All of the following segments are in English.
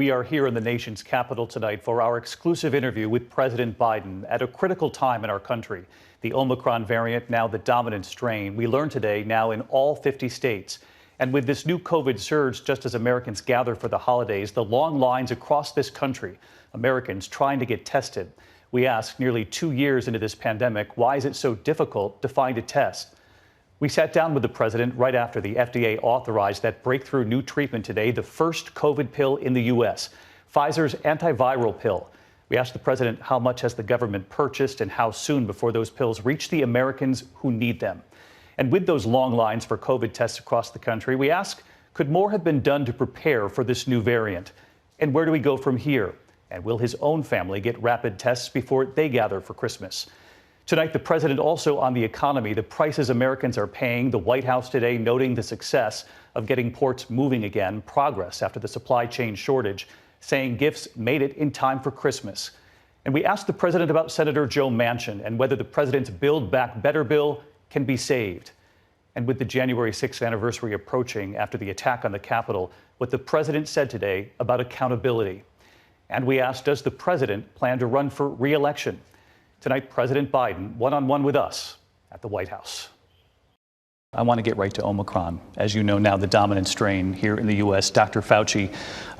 We are here in the nation's capital tonight for our exclusive interview with President Biden at a critical time in our country. The Omicron variant, now the dominant strain, we learned today, now in all 50 states. And with this new COVID surge, just as Americans gather for the holidays, the long lines across this country, Americans trying to get tested. We ask, nearly 2 years into this pandemic, why is it so difficult to find a test? We sat down with the president right after the FDA authorized that breakthrough new treatment today, the first COVID pill in the U.S., Pfizer's antiviral pill. We asked the president how much has the government purchased and how soon before those pills reach the Americans who need them. And with those long lines for COVID tests across the country, we ask, could more have been done to prepare for this new variant? And where do we go from here? And will his own family get rapid tests before they gather for Christmas? Tonight, the president also on the economy, the prices Americans are paying. The White House today noting the success of getting ports moving again, progress after the supply chain shortage, saying gifts made it in time for Christmas. And we asked the president about Senator Joe Manchin and whether the president's Build Back Better bill can be saved. And with the January 6th anniversary approaching after the attack on the Capitol, what the president said today about accountability. And we asked, does the president plan to run for re-election? Tonight, President Biden, one-on-one with us at the White House. I want to get right to Omicron. As you know now, the dominant strain here in the U.S., Dr. Fauci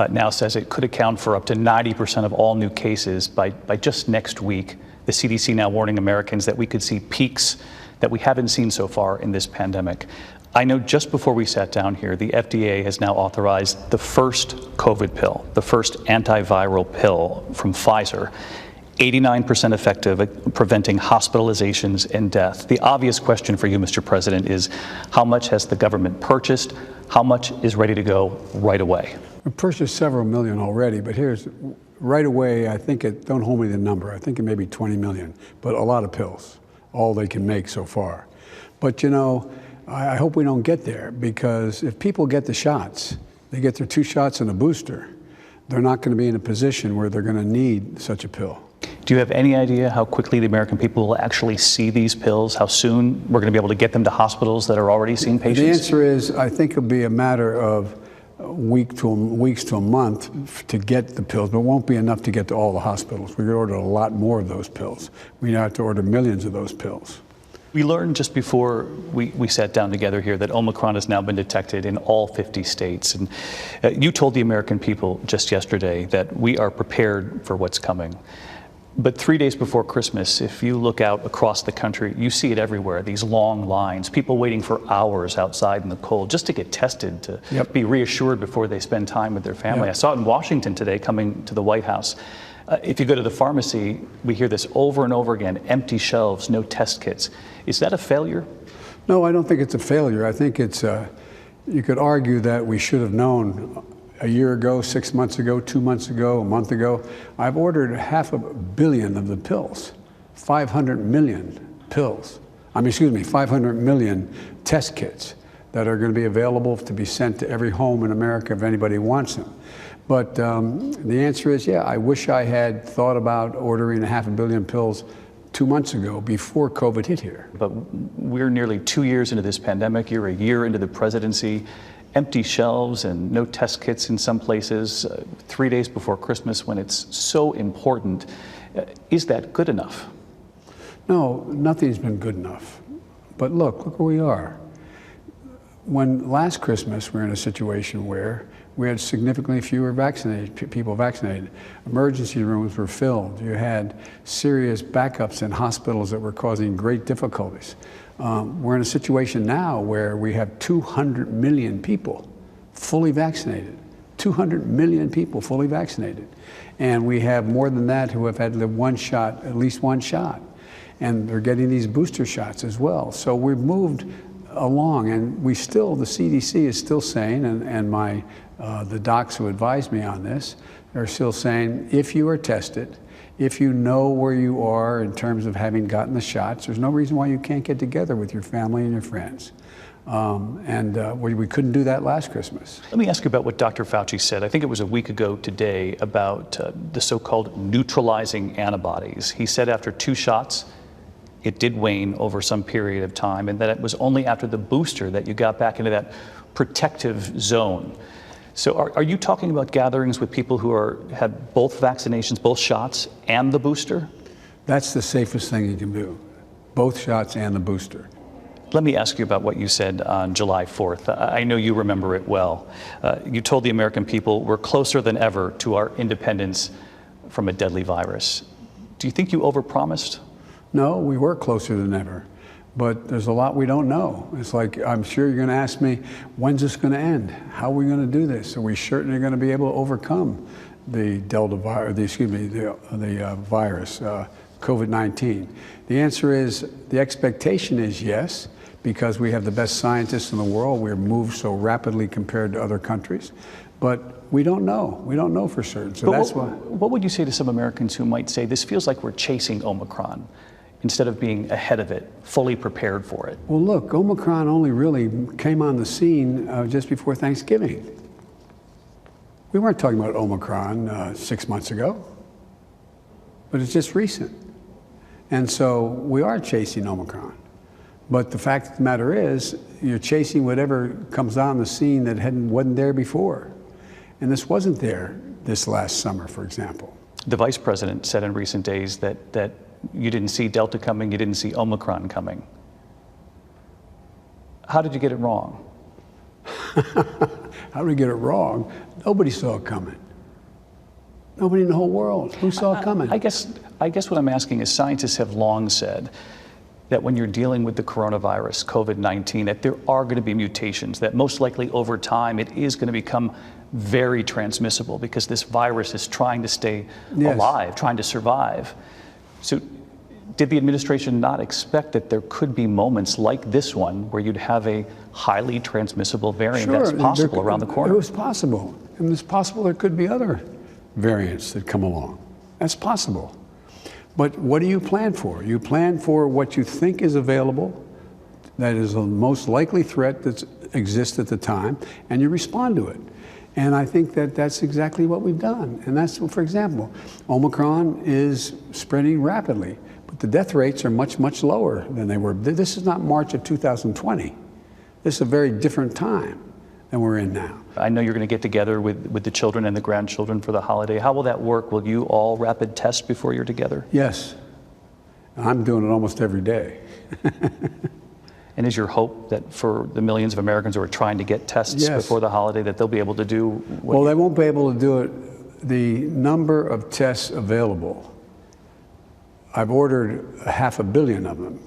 now says it could account for up to 90% of all new cases by just next week. The CDC now warning Americans that we could see peaks that we haven't seen so far in this pandemic. I know just before we sat down here, the FDA has now authorized the first COVID pill, the first antiviral pill from Pfizer. 89% effective at preventing hospitalizations and death. The obvious question for you, Mr. President, is how much has the government purchased? How much is ready to go right away? We've purchased several million already, but here's right away, I think don't hold me the number, I think it may be 20 million, but a lot of pills, all they can make so far. But you know, I hope we don't get there, because if people get the shots, they get their 2 shots and a booster, they're not going to be in a position where they're going to need such a pill. Do you have any idea how quickly the American people will actually see these pills? How soon we're going to be able to get them to hospitals that are already seeing patients? The answer is, I think it'll be a matter of weeks to a month to get the pills, but it won't be enough to get to all the hospitals. We could order a lot more of those pills. We now have to order millions of those pills. We learned just before we sat down together here that Omicron has now been detected in all 50 states. And you told the American people just yesterday that we are prepared for what's coming. But 3 days before Christmas, if you look out across the country, you see it everywhere, these long lines, people waiting for hours outside in the cold just to get tested, to be reassured before they spend time with their family. I saw it in Washington today coming to the White House. If you go to the pharmacy, we hear this over and over again, empty shelves, no test kits. Is that a failure? No, I don't think it's a failure. I think it's, you could argue that we should have known a year ago, 6 months ago, 2 months ago, a month ago. I've ordered 500 million of the pills, 500 million pills. 500 million test kits that are going to be available to be sent to every home in America if anybody wants them. But the answer is, yeah, I wish I had thought about ordering 500 million pills 2 months ago before COVID hit here. But we're nearly 2 years into this pandemic. You're a year into the presidency. Empty shelves and no test kits in some places 3 days before Christmas when it's so important. Is that good enough? No, nothing's been good enough. But look where we are. When last Christmas, we were in a situation where we had significantly fewer people vaccinated. Emergency rooms were filled. You had serious backups in hospitals that were causing great difficulties. We're in a situation now where we have 200 million people fully vaccinated. 200 million people fully vaccinated. And we have more than that who have had at least one shot. And they're getting these booster shots as well. So we've moved along, and the CDC is still saying, and the docs who advised me on this are still saying, if you are tested, if you know where you are in terms of having gotten the shots, there's no reason why you can't get together with your family and your friends. We couldn't do that last Christmas. Let me ask you about what Dr. Fauci said. I think it was a week ago today about the so-called neutralizing antibodies. He said after 2 shots, it did wane over some period of time, and that it was only after the booster that you got back into that protective zone. So are you talking about gatherings with people who had both vaccinations, both shots, and the booster? That's the safest thing you can do, both shots and the booster. Let me ask you about what you said on July 4th. I know you remember it well. You told the American people we're closer than ever to our independence from a deadly virus. Do you think you overpromised? No, we were closer than ever, but there's a lot we don't know. It's like, I'm sure you're going to ask me, when's this going to end? How are we going to do this? Are we certainly going to be able to overcome the Delta virus, the virus, COVID-19? The answer is, the expectation is yes, because we have the best scientists in the world. We're moved so rapidly compared to other countries, but we don't know. We don't know for certain. So that's why. What would you say to some Americans who might say this feels like we're chasing Omicron instead of being ahead of it, fully prepared for it? Well, look, Omicron only really came on the scene just before Thanksgiving. We weren't talking about Omicron 6 months ago, but it's just recent. And so we are chasing Omicron. But the fact of the matter is, you're chasing whatever comes on the scene that wasn't there before. And this wasn't there this last summer, for example. The vice president said in recent days that you didn't see Delta coming, you didn't see Omicron coming. How did you get it wrong? How did we get it wrong? Nobody saw it coming. Nobody in the whole world. Who saw it coming? I guess what I'm asking is, scientists have long said that when you're dealing with the coronavirus, COVID-19, that there are going to be mutations, that most likely over time it is going to become very transmissible because this virus is trying to stay alive, trying to survive. So did the administration not expect that there could be moments like this one where you'd have a highly transmissible variant that's possible around the corner? It was possible. And it's possible there could be other variants that come along. That's possible. But what do you plan for? You plan for what you think is available, that is the most likely threat that exists at the time, and you respond to it. And I think that that's exactly what we've done. And that's, for example, Omicron is spreading rapidly, but the death rates are much, much lower than they were. This is not March of 2020. This is a very different time than we're in now. I know you're going to get together with the children and the grandchildren for the holiday. How will that work? Will you all rapid test before you're together? Yes. I'm doing it almost every day. And is your hope that for the millions of Americans who are trying to get tests before the holiday, that they'll be able to do what? Well, they won't be able to do it. The number of tests available, I've ordered 500 million of them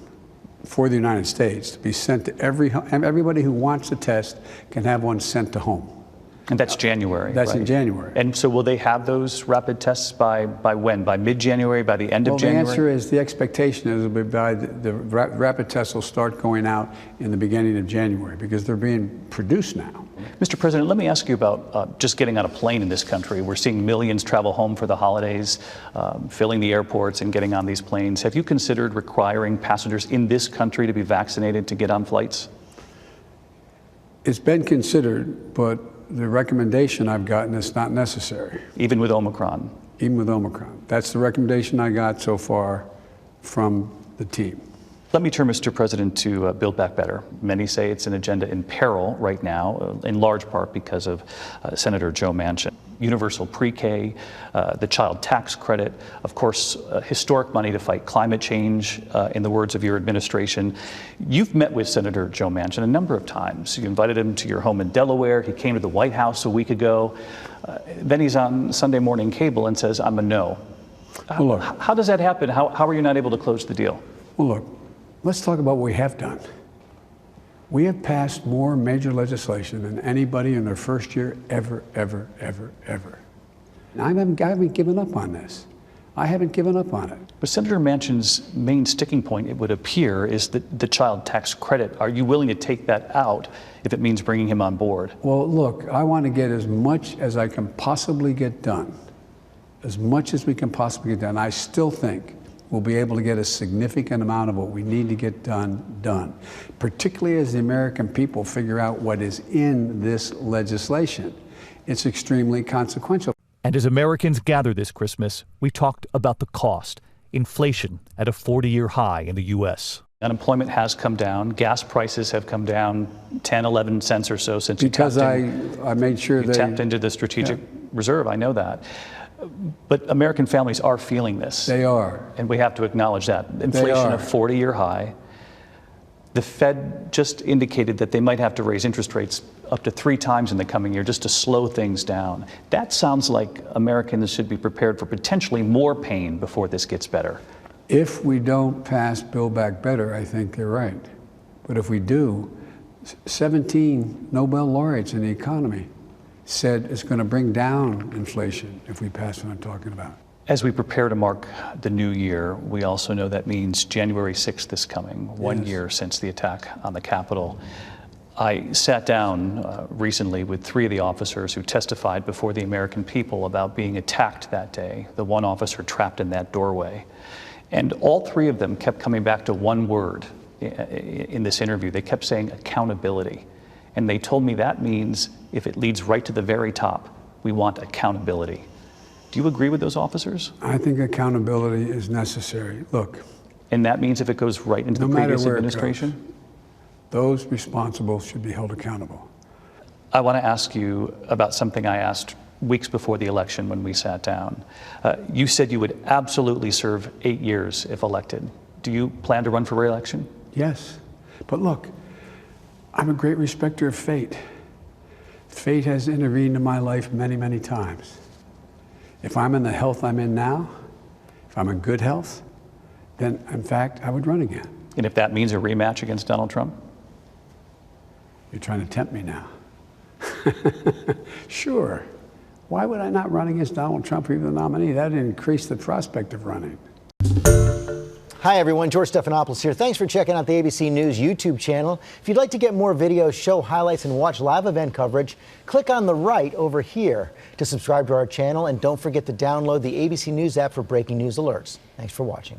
for the United States to be sent to everybody who wants a test can have one sent to home. And that's January. That's right? In January. And so will they have those rapid tests by when? By mid-January, by the end of January? The answer is, the expectation is it'll be by the rapid tests will start going out in the beginning of January because they're being produced now. Mr. President, let me ask you about just getting on a plane in this country. We're seeing millions travel home for the holidays, filling the airports and getting on these planes. Have you considered requiring passengers in this country to be vaccinated to get on flights? It's been considered, but the recommendation I've gotten is not necessary. Even with Omicron? Even with Omicron. That's the recommendation I got so far from the team. Let me turn, Mr. President, to Build Back Better. Many say it's an agenda in peril right now, in large part because of Senator Joe Manchin. Universal pre-K, the child tax credit, of course, historic money to fight climate change, in the words of your administration. You've met with Senator Joe Manchin a number of times. You invited him to your home in Delaware. He came to the White House a week ago. Then he's on Sunday morning cable and says, I'm a no. Well, look, how does that happen? How are you not able to close the deal? Well, look, let's talk about what we have done. We have passed more major legislation than anybody in their first year ever. And I haven't given up on this. I haven't given up on it. But Senator Manchin's main sticking point, it would appear, is the child tax credit. Are you willing to take that out if it means bringing him on board? Well, look, I want to get as much as I can possibly get done. As much as we can possibly get done. I still think we'll be able to get a significant amount of what we need to get done, particularly as the American people figure out what is in this legislation. It's extremely consequential. And as Americans gather this Christmas, we talked about the cost, inflation at a 40-year high in the U.S. Unemployment has come down. Gas prices have come down 10, 11 cents or so since because I made sure you tapped into the strategic reserve. I know that. But American families are feeling this. They are. And we have to acknowledge that. Inflation of 40-year high. The Fed just indicated that they might have to raise interest rates up to 3 times in the coming year just to slow things down. That sounds like Americans should be prepared for potentially more pain before this gets better. If we don't pass Build Back Better, I think they're right. But if we do, 17 Nobel laureates in the economy said it's going to bring down inflation if we pass what I'm talking about. As we prepare to mark the new year, we also know that means January 6th is coming, 1 year since the attack on the Capitol. I sat down recently with 3 of the officers who testified before the American people about being attacked that day, the one officer trapped in that doorway. And all 3 of them kept coming back to one word in this interview. They kept saying accountability. And they told me that means if it leads right to the very top, we want accountability. Do you agree with those officers? I think accountability is necessary. Look. And that means if it goes right into the previous administration? Those responsible should be held accountable. I want to ask you about something I asked weeks before the election when we sat down. You said you would absolutely serve 8 years if elected. Do you plan to run for re-election? Yes. But look, I'm a great respecter of fate. Fate has intervened in my life many, many times. If I'm in the health I'm in now, if I'm in good health, then in fact, I would run again. And if that means a rematch against Donald Trump? You're trying to tempt me now. Sure. Why would I not run against Donald Trump or even the nominee? That would increase the prospect of running. Hi, everyone. George Stephanopoulos here. Thanks for checking out the ABC News YouTube channel. If you'd like to get more videos, show highlights, and watch live event coverage, click on the right over here to subscribe to our channel. And don't forget to download the ABC News app for breaking news alerts. Thanks for watching.